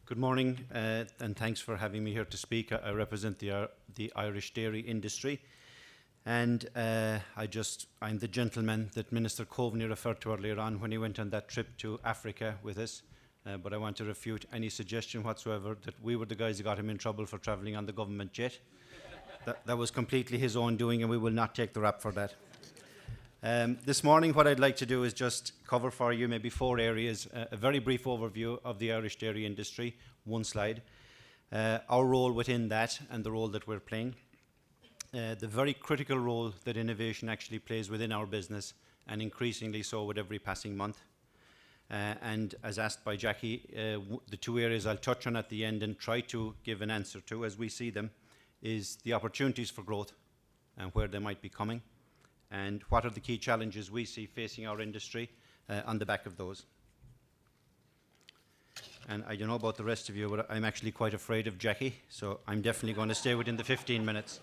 Good morning, and thanks for having me here to speak. I represent the Irish dairy industry, and I'm the gentleman that Minister Coveney referred to earlier on when he went on that trip to Africa with us. But I want to refute any suggestion whatsoever that we were the guys who got him in trouble for travelling on the government jet. That was completely his own doing, and we will not take the rap for that. This morning, what I'd like to do is just cover for you maybe 4 areas, a very brief overview of the Irish dairy industry, 1 slide, our role within that and the role that we're playing, the very critical role that innovation actually plays within our business, and increasingly so with every passing month. And as asked by Jackie, the 2 areas I'll touch on at the end and try to give an answer to as we see them is the opportunities for growth and where they might be coming, and what are the key challenges we see facing our industry on the back of those. And I don't know about the rest of you, but I'm actually quite afraid of Jackie, so I'm definitely going to stay within the 15 minutes.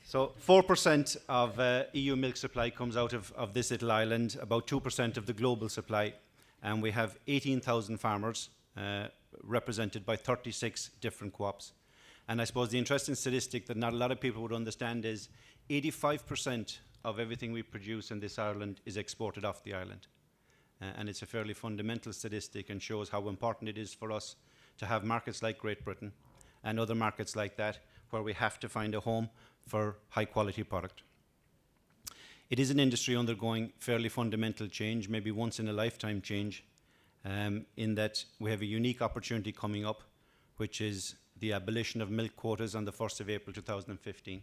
So 4% of EU milk supply comes out of this little island, about 2% of the global supply, and we have 18,000 farmers represented by 36 different co-ops. And I suppose the interesting statistic that not a lot of people would understand is 85% of everything we produce in this island is exported off the island. And it's a fairly fundamental statistic and shows how important it is for us to have markets like Great Britain and other markets like that where we have to find a home for high quality product. It is an industry undergoing fairly fundamental change, maybe once in a lifetime change, in that we have a unique opportunity coming up, which is the abolition of milk quotas on the 1st of April 2015.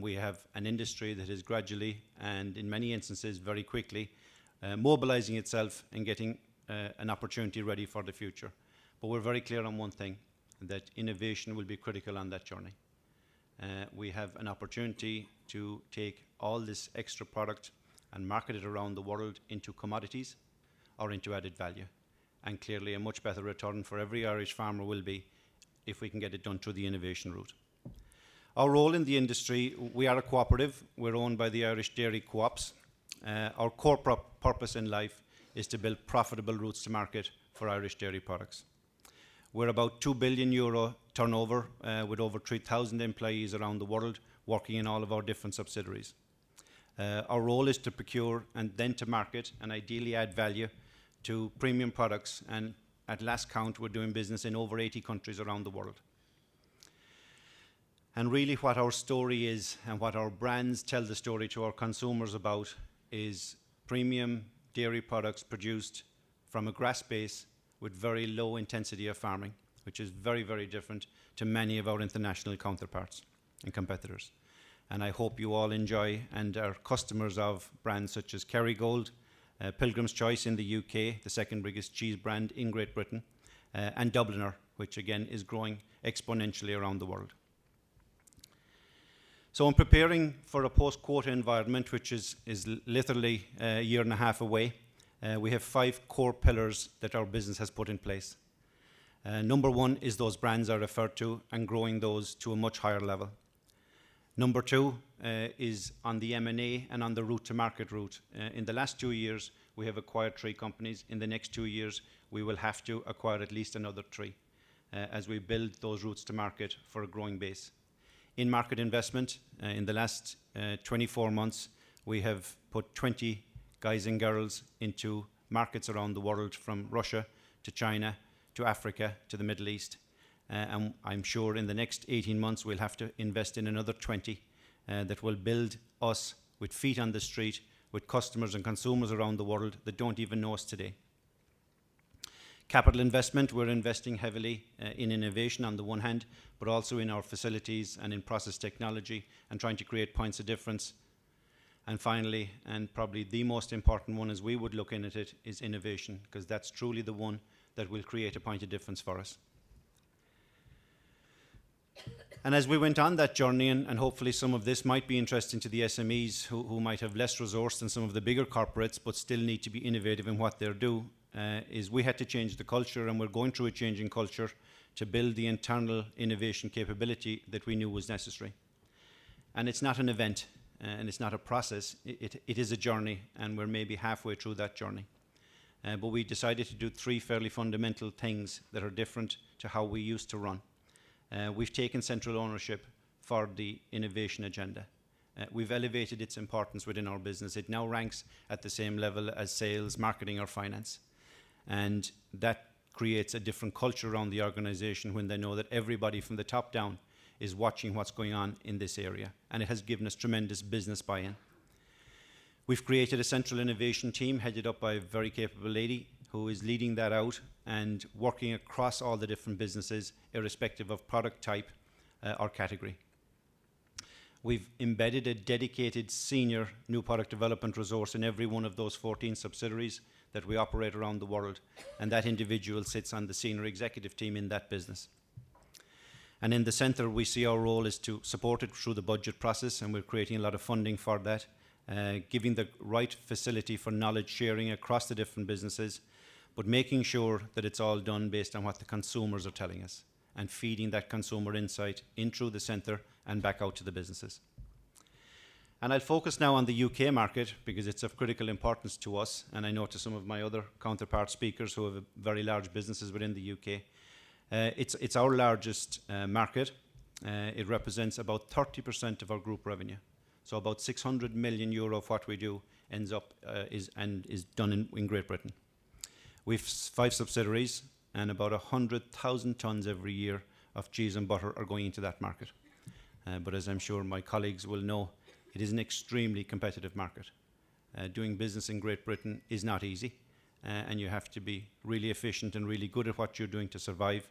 We have an industry that is gradually and in many instances very quickly mobilizing itself and getting an opportunity ready for the future. But we're very clear on one thing, that innovation will be critical on that journey. We have an opportunity to take all this extra product and market it around the world into commodities or into added value. And clearly a much better return for every Irish farmer will be if we can get it done through the innovation route. Our role in the industry, we are a cooperative. We're owned by the Irish Dairy Co-ops. Our core purpose in life is to build profitable routes to market for Irish dairy products. We're about €2 billion turnover with over 3,000 employees around the world working in all of our different subsidiaries. Our role is to procure and then to market and ideally add value to premium products, and at last count we're doing business in over 80 countries around the world. And really what our story is and what our brands tell the story to our consumers about is premium dairy products produced from a grass base with very low intensity of farming, which is very, very different to many of our international counterparts and competitors. And I hope you all enjoy and are customers of brands such as Kerrygold, Pilgrim's Choice in the UK, the second biggest cheese brand in Great Britain, and Dubliner, which again is growing exponentially around the world. So in preparing for a post-quota environment, which is literally a year and a half away, we have 5 core pillars that our business has put in place. Number 1 is those brands I referred to and growing those to a much higher level. Number 2 is on the M&A and on the route to market route. In the last 2 years, we have acquired 3 companies. In the next 2 years, we will have to acquire at least another 3 as we build those routes to market for a growing base. In market investment, in the last 24 months, we have put 20 guys and girls into markets around the world, from Russia to China to Africa to the Middle East. And I'm sure in the next 18 months we'll have to invest in another 20 that will build us with feet on the street, with customers and consumers around the world that don't even know us today. Capital investment, we're investing heavily in innovation on the one hand, but also in our facilities and in process technology and trying to create points of difference. And finally, and probably the most important one as we would look in at it, is innovation, because that's truly the one that will create a point of difference for us. And as we went on that journey, and hopefully some of this might be interesting to the SMEs who might have less resource than some of the bigger corporates but still need to be innovative in what they do, is we had to change the culture, and we're going through a changing culture to build the internal innovation capability that we knew was necessary. And it's not an event, and it's not a process, it is a journey, and we're maybe halfway through that journey. but we decided to do three fairly fundamental things that are different to how we used to run. We've taken central ownership for the innovation agenda. We've elevated its importance within our business. It now ranks at the same level as sales, marketing, or finance. And that creates a different culture around the organization when they know that everybody from the top down is watching what's going on in this area. And it has given us tremendous business buy-in. We've created a central innovation team headed up by a very capable lady who is leading that out and working across all the different businesses, irrespective of product type or category. We've embedded a dedicated senior new product development resource in every one of those 14 subsidiaries that we operate around the world, and that individual sits on the senior executive team in that business. And in the centre, we see our role is to support it through the budget process, and we're creating a lot of funding for that, giving the right facility for knowledge sharing across the different businesses, but making sure that it's all done based on what the consumers are telling us, and feeding that consumer insight in through the centre and back out to the businesses. And I'll focus now on the UK market because it's of critical importance to us, and I know to some of my other counterpart speakers who have very large businesses within the UK. It's our largest market. It represents about 30% of our group revenue. So about 600 million euro of what we do ends up is done in Great Britain. We've 5 subsidiaries, and about 100,000 tonnes every year of cheese and butter are going into that market. But as I'm sure my colleagues will know, it is an extremely competitive market. Doing business in Great Britain is not easy, and you have to be really efficient and really good at what you're doing to survive.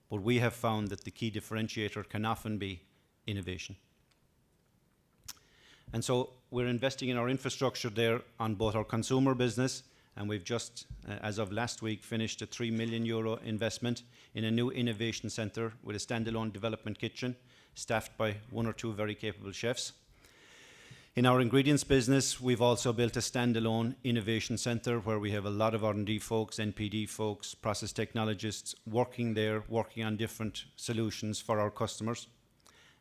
But we have found that the key differentiator can often be innovation. And so we're investing in our infrastructure there on both our consumer business, and we've just, as of last week, finished a €3 million investment in a new innovation centre with a standalone development kitchen, staffed by 1 or 2 very capable chefs. In our ingredients business, we've also built a standalone innovation centre where we have a lot of R&D folks, NPD folks, process technologists working there, working on different solutions for our customers.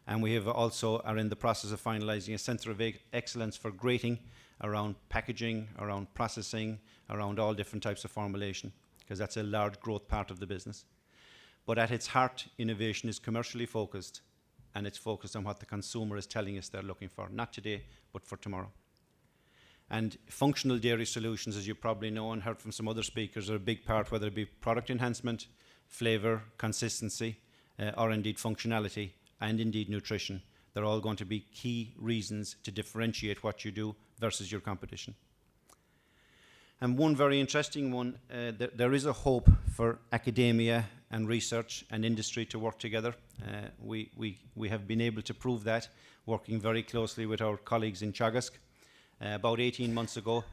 And we have also are in the process of finalising a centre of excellence for grating around packaging, around processing, around all different types of formulation, because that's a large growth part of the business. But at its heart, innovation is commercially focused, and it's focused on what the consumer is telling us they're looking for, not today, but for tomorrow. And functional dairy solutions, as you probably know and heard from some other speakers, are a big part, whether it be product enhancement, flavour, consistency, or indeed functionality, and indeed nutrition. They're all going to be key reasons to differentiate what you do versus your competition. And one very interesting one, there is a hope for academia and research and industry to work together. We have been able to prove that working very closely with our colleagues in Teagasc. About 18 months ago,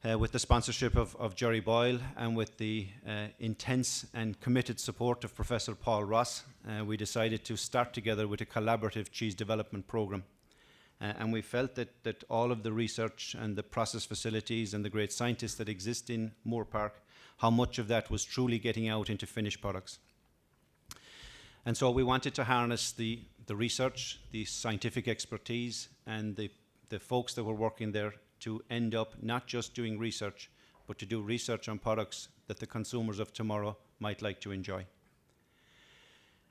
with the sponsorship of Jerry Boyle and with the intense and committed support of Professor Paul Ross, we decided to start together with a collaborative cheese development programme. And we felt that all of the research and the process facilities and the great scientists that exist in Moore Park, how much of that was truly getting out into finished products. And so we wanted to harness the research, the scientific expertise, and the folks that were working there to end up not just doing research, but to do research on products that the consumers of tomorrow might like to enjoy.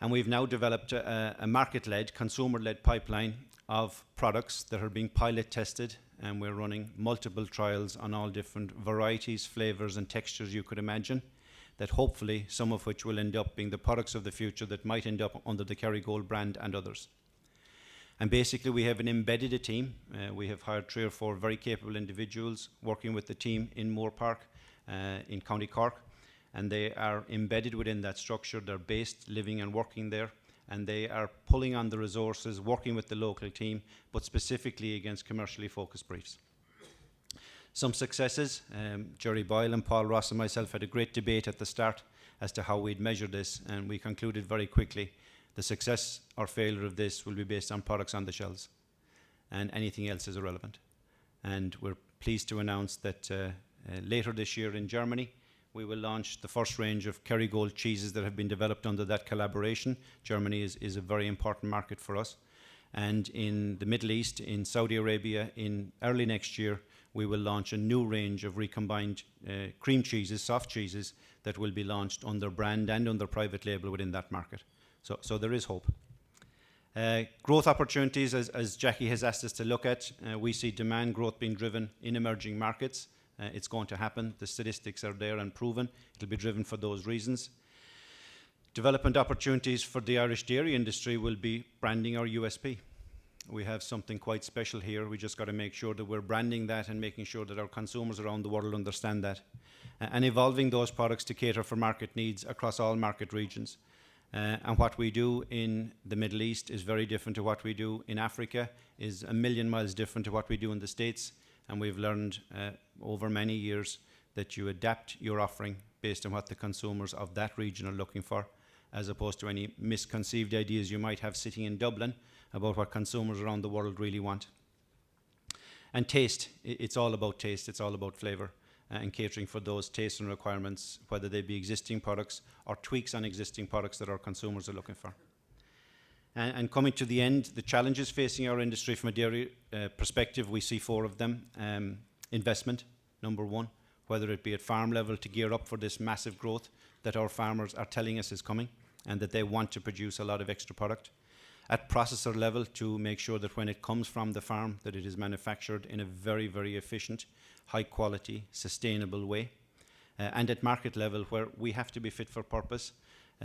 And we've now developed a market-led, consumer-led pipeline of products that are being pilot tested, and we're running multiple trials on all different varieties, flavours and textures you could imagine, that hopefully some of which will end up being the products of the future that might end up under the Kerrygold brand and others. And basically we have an embedded team. We have hired 3 or 4 very capable individuals working with the team in Moore Park in County Cork, and they are embedded within that structure. They're based, living and working there, and they are pulling on the resources, working with the local team, but specifically against commercially focused briefs. Some successes, Jerry Boyle and Paul Ross and myself had a great debate at the start as to how we'd measure this, and we concluded very quickly the success or failure of this will be based on products on the shelves, and anything else is irrelevant. And we're pleased to announce that later this year in Germany, we will launch the first range of Kerrygold cheeses that have been developed under that collaboration. Germany is a very important market for us. And in the Middle East, in Saudi Arabia, in early next year, we will launch a new range of recombined cream cheeses, soft cheeses, that will be launched under brand and under private label within that market. So there is hope. Growth opportunities, as Jackie has asked us to look at, we see demand growth being driven in emerging markets. It's going to happen. The statistics are there and proven. It'll be driven for those reasons. Development opportunities for the Irish dairy industry will be branding our USP. We have something quite special here. We just got to make sure that we're branding that and making sure that our consumers around the world understand that. And evolving those products to cater for market needs across all market regions. And what we do in the Middle East is very different to what we do in Africa, is a million miles different to what we do in the States. And we've learned over many years that you adapt your offering based on what the consumers of that region are looking for, as opposed to any misconceived ideas you might have sitting in Dublin about what consumers around the world really want. And taste, it's all about taste, it's all about flavour, and catering for those tastes and requirements, whether they be existing products or tweaks on existing products that our consumers are looking for. And coming to the end, the challenges facing our industry from a dairy perspective, we see 4 of them. Investment, number 1, whether it be at farm level to gear up for this massive growth that our farmers are telling us is coming, and that they want to produce a lot of extra product. At processor level, to make sure that when it comes from the farm, that it is manufactured in a very, very efficient, high quality, sustainable way. And at market level, where we have to be fit for purpose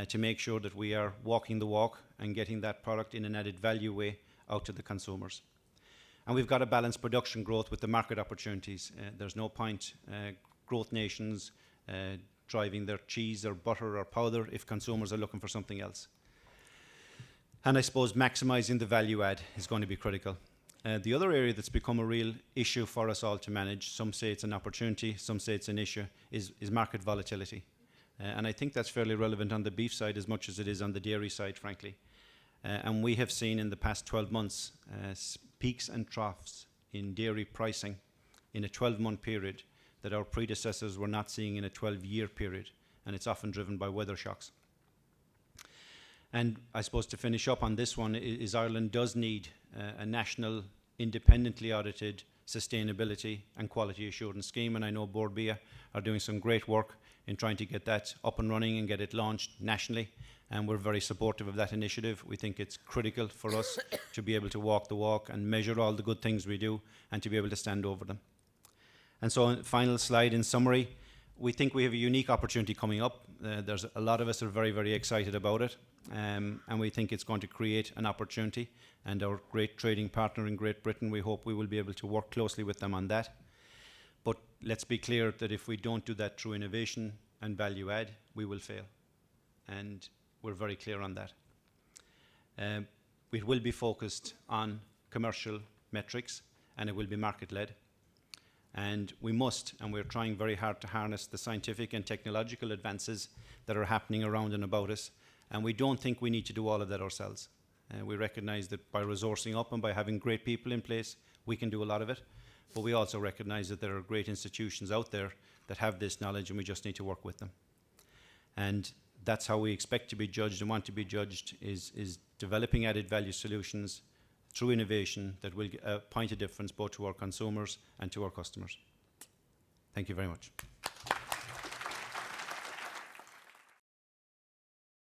to make sure that we are walking the walk and getting that product in an added value way out to the consumers. And we've got to balance production growth with the market opportunities. There's no point growth nations driving their cheese or butter or powder if consumers are looking for something else. And I suppose maximising the value add is going to be critical. The other area that's become a real issue for us all to manage, some say it's an opportunity, some say it's an issue, is market volatility. And I think that's fairly relevant on the beef side as much as it is on the dairy side, frankly. And we have seen in the past 12 months peaks and troughs in dairy pricing in a 12-month period that our predecessors were not seeing in a 12-year period. And it's often driven by weather shocks. And I suppose to finish up on this one is Ireland does need a national, independently audited sustainability and quality assurance scheme. And I know Bord Bia are doing some great work in trying to get that up and running and get it launched nationally. And we're very supportive of that initiative. We think it's critical for us to be able to walk the walk and measure all the good things we do and to be able to stand over them. And so, final slide, in summary, we think we have a unique opportunity coming up. There's a lot of us are very, very excited about it. And we think it's going to create an opportunity. And our great trading partner in Great Britain, we hope we will be able to work closely with them on that. But let's be clear that if we don't do that through innovation and value add, we will fail. And we're very clear on that. We will be focused on commercial metrics, and it will be market-led. And we must, and we're trying very hard to harness the scientific and technological advances that are happening around and about us. And we don't think we need to do all of that ourselves. We recognise that by resourcing up and by having great people in place, we can do a lot of it. But we also recognise that there are great institutions out there that have this knowledge, and we just need to work with them. And that's how we expect to be judged and want to be judged, is developing added value solutions through innovation that will point a difference both to our consumers and to our customers. Thank you very much.